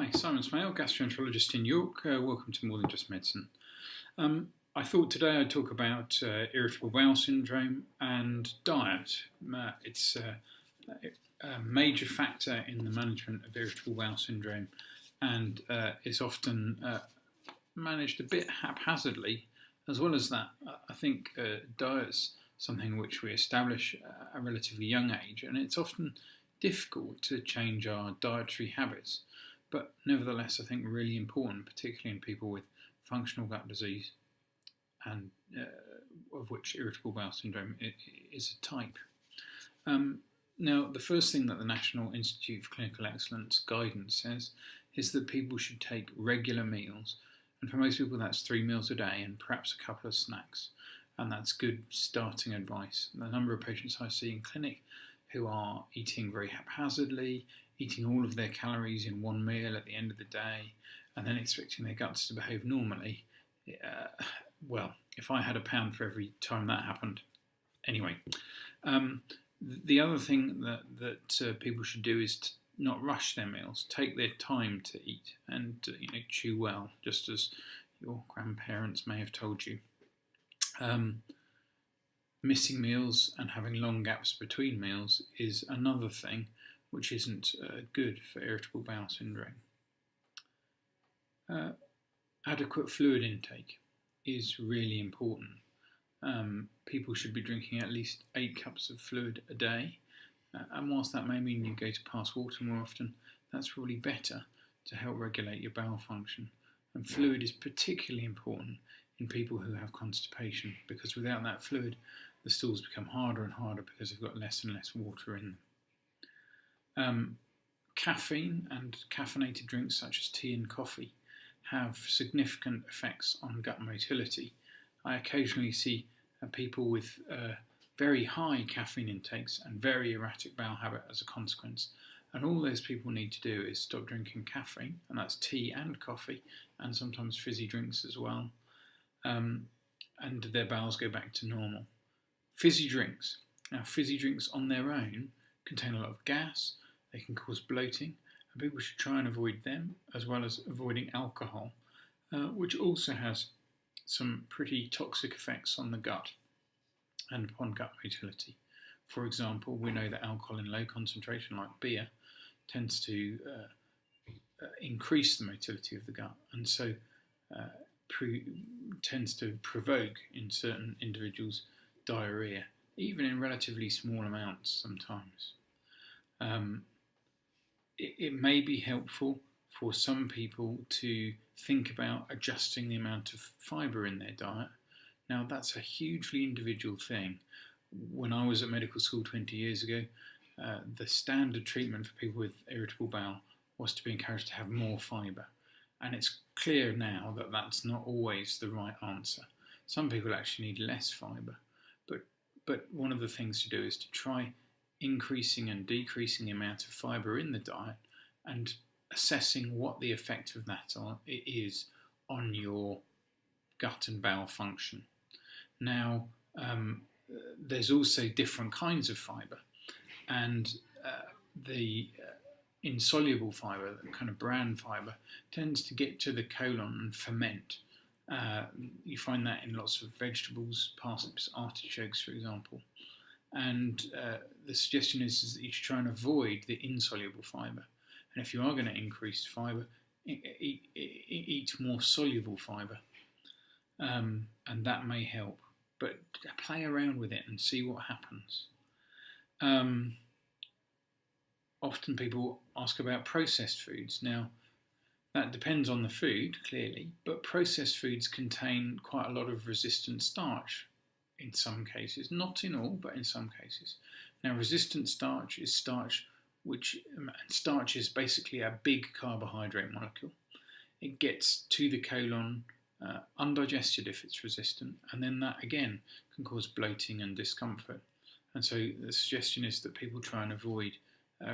Hi, Simon Smale, Gastroenterologist in York. Welcome to More Than Just Medicine. I thought today I'd talk about irritable bowel syndrome and diet. It's a major factor in the management of irritable bowel syndrome and is often managed a bit haphazardly. As well as that, I think diet's something which we establish at a relatively young age, and it's often difficult to change our dietary habits. But nevertheless, I think really important, particularly in people with functional gut disease, and of which irritable bowel syndrome is a type. Now, the first thing that the National Institute for Clinical Excellence guidance says is that people should take regular meals, and for most people that's 3 meals a day and perhaps a couple of snacks, and that's good starting advice. The number of patients I see in clinic who are eating very haphazardly, eating all of their calories in one meal at the end of the day, and then expecting their guts to behave normally. Well, if I had £1 for every time that happened. Anyway, the other thing that people should do is to not rush their meals, take their time to eat, and chew well, just as your grandparents may have told you. Missing meals and having long gaps between meals is another thing which isn't good for irritable bowel syndrome. Adequate fluid intake is really important. People should be drinking at least 8 cups of fluid a day, and whilst that may mean you go to pass water more often, that's probably better to help regulate your bowel function. And fluid is particularly important in people who have constipation, because without that fluid, the stools become harder and harder because they've got less and less water in them. Caffeine and caffeinated drinks such as tea and coffee have significant effects on gut motility. I occasionally see people with very high caffeine intakes and very erratic bowel habit as a consequence. And all those people need to do is stop drinking caffeine, and that's tea and coffee, and sometimes fizzy drinks as well, and their bowels go back to normal. Fizzy drinks. Now, fizzy drinks on their own contain a lot of gas, they can cause bloating, and people should try and avoid them, as well as avoiding alcohol, which also has some pretty toxic effects on the gut and upon gut motility. For example, we know that alcohol in low concentration, like beer, tends to increase the motility of the gut, and so tends to provoke in certain individuals diarrhea, even in relatively small amounts sometimes. It may be helpful for some people to think about adjusting the amount of fibre in their diet. Now, that's a hugely individual thing. When I was at medical school 20 years ago, the standard treatment for people with irritable bowel was to be encouraged to have more fibre. And it's clear now that that's not always the right answer. Some people actually need less fibre. But one of the things to do is to try increasing and decreasing the amount of fibre in the diet and assessing what the effect of that is on your gut and bowel function. Now, there's also different kinds of fibre, and the insoluble fibre, the kind of brown fibre, tends to get to the colon and ferment. You find that in lots of vegetables, parsnips, artichokes, for example. And the suggestion is that you should try and avoid the insoluble fibre. And if you are going to increase fibre, eat more soluble fibre. And that may help. But play around with it and see what happens. Often people ask about processed foods. Now, that depends on the food, clearly, but processed foods contain quite a lot of resistant starch in some cases, not in all, but in some cases. Now, resistant starch is starch starch is basically a big carbohydrate molecule. It gets to the colon undigested if it's resistant, and then that again can cause bloating and discomfort. And so the suggestion is that people try and avoid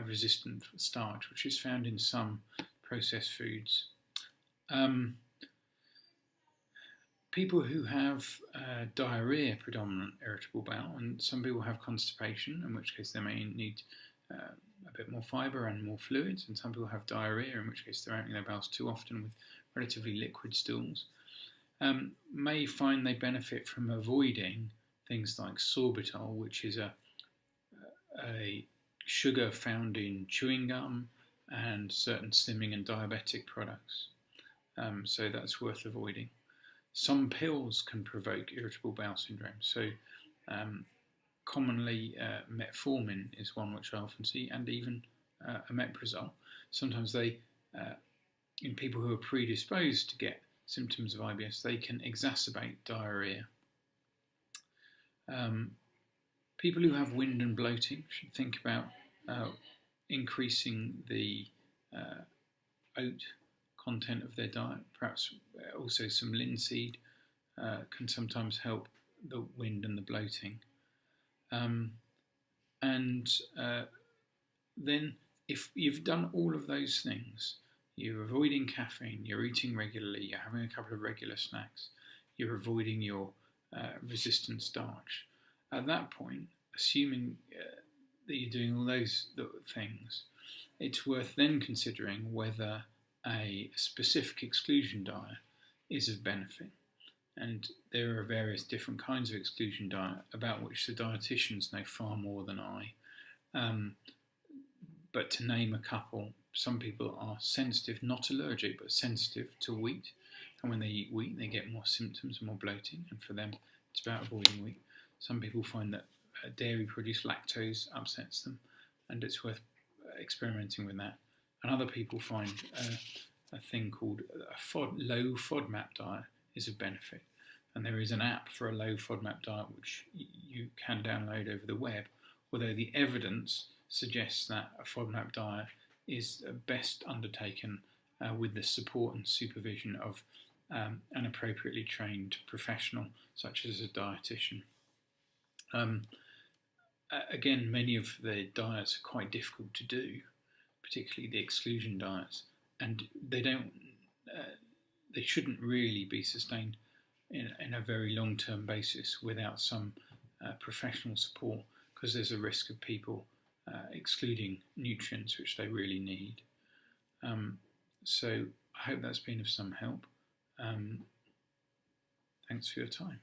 resistant starch, which is found in some processed foods. People who have diarrhea predominant irritable bowel, and some people have constipation, in which case they may need a bit more fibre and more fluids, and some people have diarrhoea, in which case they're emptying their bowels too often with relatively liquid stools, may find they benefit from avoiding things like sorbitol, which is a sugar found in chewing gum and certain slimming and diabetic products. So that's worth avoiding. Some pills can provoke irritable bowel syndrome. So commonly metformin is one which I often see, and even omeprazole. Sometimes they, in people who are predisposed to get symptoms of IBS, they can exacerbate diarrhoea. People who have wind and bloating should think about increasing the oat content of their diet. Perhaps also some linseed can sometimes help the wind and the bloating. Then if you've done all of those things, you're avoiding caffeine, you're eating regularly, you're having a couple of regular snacks, you're avoiding your resistant starch, at that point, assuming that you're doing all those things, it's worth then considering whether a specific exclusion diet is of benefit. And there are various different kinds of exclusion diet about which the dietitians know far more than I. But to name a couple, some people are sensitive, not allergic, but sensitive to wheat. And when they eat wheat, they get more symptoms and more bloating. And for them, it's about avoiding wheat. Some people find that dairy produced lactose upsets them, and it's worth experimenting with that. And other people find a thing called a low FODMAP diet is of benefit. And there is an app for a low FODMAP diet which you can download over the web, although the evidence suggests that a FODMAP diet is best undertaken with the support and supervision of an appropriately trained professional, such as a dietitian. Again, many of the diets are quite difficult to do, particularly the exclusion diets, and they shouldn't really be sustained in a very long-term basis without some professional support, because there's a risk of people excluding nutrients which they really need. So I hope that's been of some help. Thanks for your time.